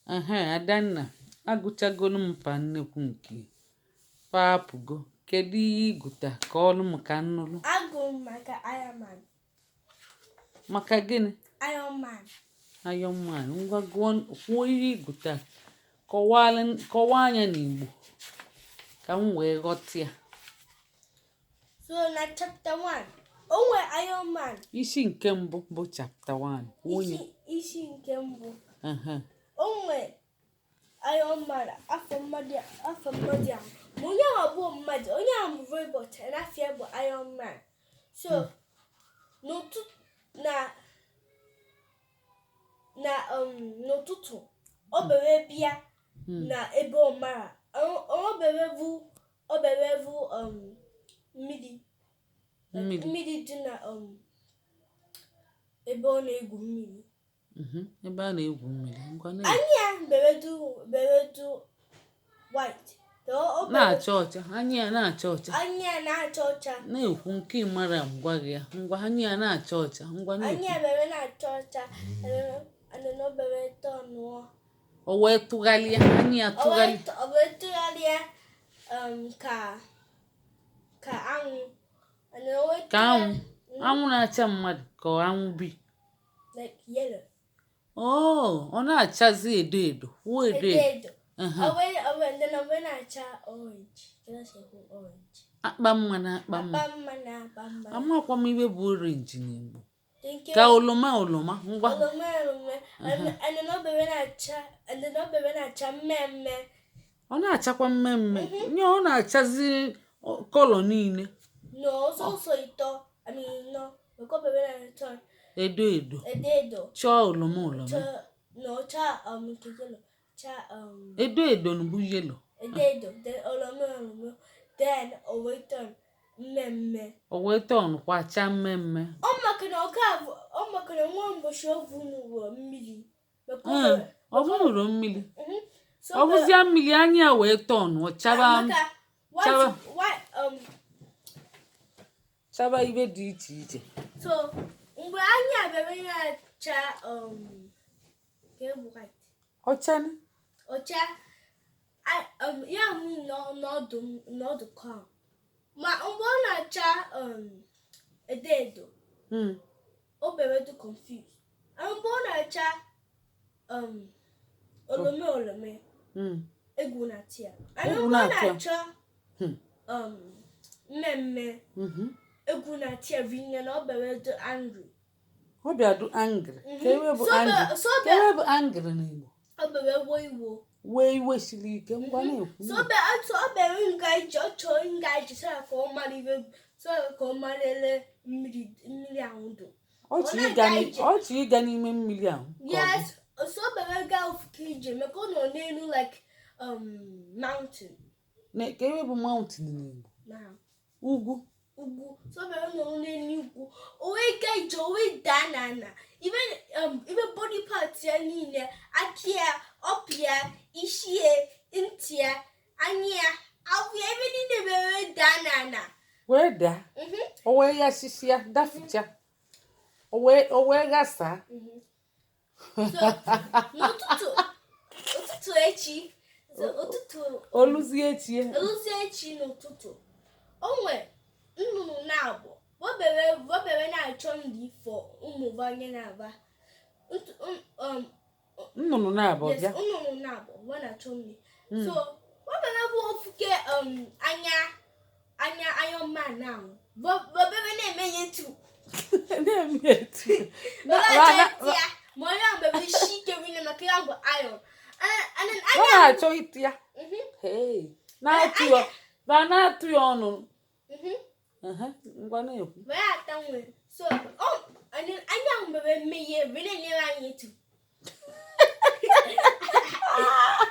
Adanna, agụchagolu m pa nnekwu nke papụgo. Kedu ihe ịgụta ka ọlụ m ka nnụlụ? Agụ maka Iron Man. Maka gịnị? Iron Man. Iron Man. Ngwa kwuo ihe ịgụta. Kọwaa anya n'Igbo ka m wee ghọta ya. So na chapter 1, onwe Iron Man. Isi nke mbụ bụ chapter 1. Isi nke mbụ. Onwe Iron Man afọ mmadụ a. Onye ahụ bụ mmadụ, onye ahụ bụ robot, na afọ bụ Iron Man. So n'ụtụtụ ọ bere bịa na ebe ọmara. Ọ bere bụ mmiri dị na ebe ọ na-egwu mmiri. Ebe a na-egwu mmiri. Anya beredu white. Na-acha ọcha. Anya na-acha ọcha. Anya na-acha ọcha. Na-ekwu nke mara ngwa gị ya. Ngwa anya na-acha ọcha. Ngwa na-ekwu. Anya bere na-acha ọcha. Ana bere tọnụọ. O wee tụgharịa. Anya tụgharịa. O wee tụgharịa ka anwụ. Ka anwụ. Anwụ na-acha mmadụ ka anwụ bi. Like yellow. Ọ na-achazi edo edo. Edo. O wee na-acha orange. Akpa mma na akpa mma. Amakwa m ibe bụ orange n'Igbo. Ka oloma. Ngwa. Oloma. And then ọ bere na-acha mmemme. Ọ na-achakwa mmemme. Nye ọ na-achazi kọlọ niile. No, so ito. I mean, no. Because bere na-acha edo. Chọọ oloma. No, edo bụ yellow. Edo. Then oloma. Then o wee turn mmemme. O wee turn kwa cha mmemme. Ọ maka na nwa mbochi ovu n'ụwa mmiri. Ọ bụrụ mmiri. Ọ bụzia mmiri anya wee turn ọ chaba ibe dị iche iche. So mgbe anya bere na-acha ọcha ya n'ọdụ kam. Ma mgbe ọ na-acha edo o bere dị confused. Mgbe ọ na-acha olome egwu na-atị ya. Mgbe ọ na-acha mmemme egwu na-atị ya vinye na ọ bere dị angry. Ọ bịa dị angry. Ka ewe bụ angry n'Igbo. Ọ bere iwe. Wee iwe siri ike. Ngwa na-ekwu. So ọ bere nga iji ọ chọọ nga iji so ka ọ mara ibe so ka ọ mara ele mmiri ahụ dụ. Ọ chọ ịga n'ime mmiri ahụ. Yes. So ọ bere ga ofuke ije maka ọ nọ n'elu like mountain. Ka ewe bụ mountain n'Igbo. Ugwu. So ọ bere nọ n'elu ugwu. O wee ga ije o wee daa n'ala. Even body parts ya niile, aka ya, ọpụ ya, isi ya, ntị ya, anya ya, afọ ya, ebe niile wee daa n'ala. Wee daa? O wee ghasịsị ya, daficha. O wee ghasaa. So n'ụtụtụ echi. Oluzie echi n'ụtụtụ. O nwee nnụnụ na-abụ. Bobere na-achọ nri for ụmụ banye na-aba. Nnụnụ na-abụ bịa. Yes, nnụnụ na-abụ na-achọ nri. So bobere bụ ofuke anya Iron Man now. Bobere na-eme ya etu. Ma onye ahụ bebe isi ike wine maka ya bụ iron. Ọ na-achọ iti ya. Na-atụ ya ọnụ. Ngwa na-ekwu. Wee ata nwe. So anya ahụ bebe mmehie wee na-enyere anyị etu.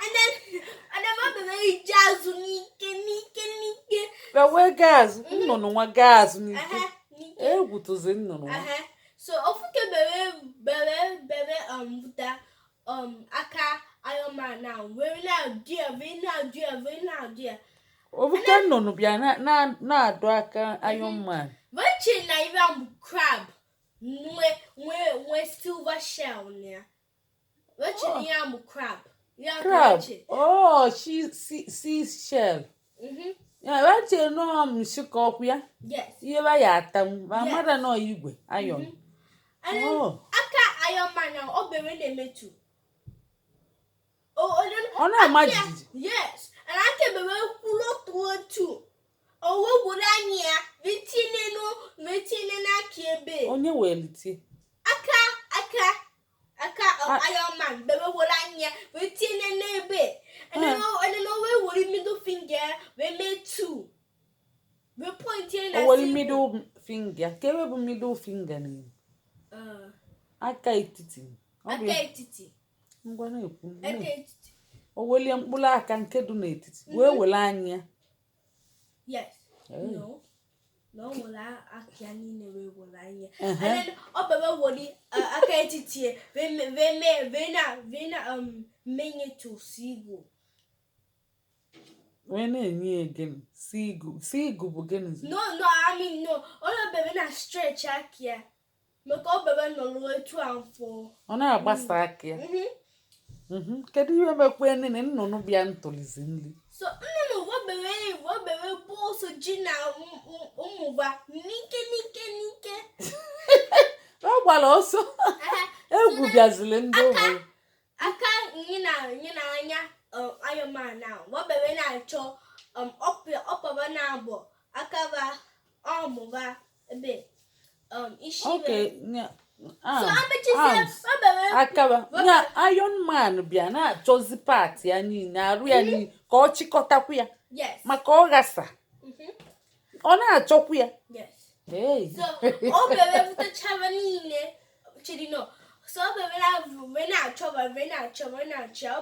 And then ọ bebe ije azụ n'ike. Wee gaa azụ. Nnụnụ nwa gaa azụ n'ike. Egwu tụzi nnụnụ nwa. So ofuke bere buta aka Iron Man now. Wee na-adị ya. Ofuke nnụnụ bịa na-adụ aka Iron Man. Weche na ibe am crab. Nwe silver shell ya. Weche na ya am crab. Ya Crab. kache. Oh, seashell. Ya bache no mshiko ya. Yes. Iye ba ya atam. Ba Yes. mother no igwe iron. And then Oh. aka Iron Man now obere na emetu. Oh, and then Ona imagine. yes. And aka bebe kulo too. Owo buranya vitine na kiebe. Onye weliti. Aka Iron Man bebe buranya vitine na ebe. And then we worry middle finger we made two. We pointing at Oweli middle finger. Kewe bu middle finger ni. Aka etiti. Aka etiti. Ngwa na ekwu. Aka etiti. Oweli mkpụrụ aka nke du n'etiti. Wee wele anya. Yes. Hey. No wala akia niile we wala anya. And then obebe wori aka etiti vena menye to sigo. When enye again, sigu bụ gịnị? No, I mean no. All bebe na stretch akia. Maka bebe no lo etu anfo. Ọ na-agbasa aka ya. Kedu ihe mekwe nne nnụnụ bịa ntụlizi nri? So nnụnụ wo bebe bo so ji na umuba nike. Ọ gbara ọsọ. Egwu bịazili ndị ụmụ. Aka nyina anya Iron Man now. Wo bebe na cho opaba na abo. Akaba omuba ebe ishi. Okay, So amechise bebe akaba. Nya Iron Man bịa na-achọzi part ya niile, arụ ya niile ka ọ chịkọtakwu ya. Yes. Maka ọ ghasa. Ọ na-achọkwu ya. Yes. Hey. So o bebe futachava niile. Chidi no. So bebe na achọ o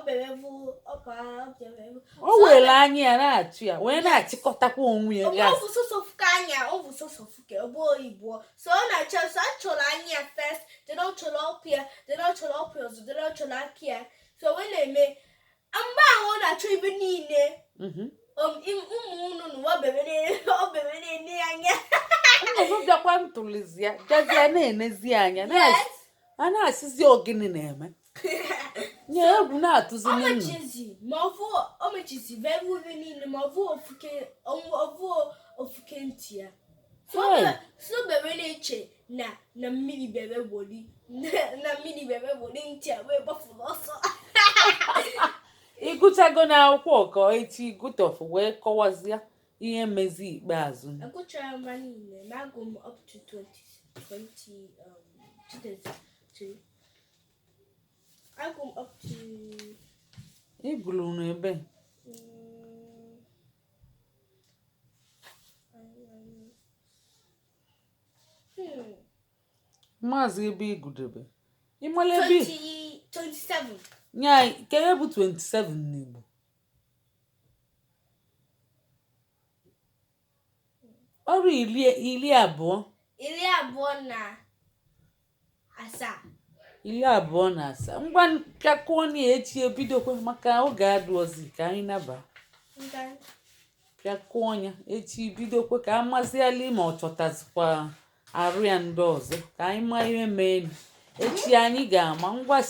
bebe vu opa bebe. O were anya ya na-achụ ya wee na-achịkọtakwa onwe ya gas. Ovu so fukanya, ovu so fuke, obo ibo. So na achọ so achọla anya first, they don't chola up here, they don't chola up here, they don't chola here. So when they make amba ahụ na-achọ ibe niile. Ụmụ wa bebe ne anya. Nnụnụ bịakwa ntụlizi ya, bịazie na-enezi anya. A na-asịzi ogini na-eme. Nye egwu na-atụzi n'elu. Omechizi very niile ma ọvụ ofuke ntị ya. So bebe na-eche na mmiri bebe gbori ntị a wee gbafuru ọsọ. Ịgụchago n'akwụkwọ ka echi gụtọfụ wee kọwazie ihe mezi ikpeazụ. Agụchara m niile na agụ m up to 2022. Agụ m up to Igulu n'ebe. Maazị ebe igudebe. Ịmala ebe 27. nya kere bụ 27 n'Igbo. Ọrụ 20. 27. Ngwa pịakụọ na echi ebidokwe maka oge adụọzi ka anyị naba. Pịakụọ ya echi bidokwe ka amaziali ma ọ chọtazikwa arụ ya ndị ọzọ ka anyị maa ihe mee echi anyị ga-ama ngwa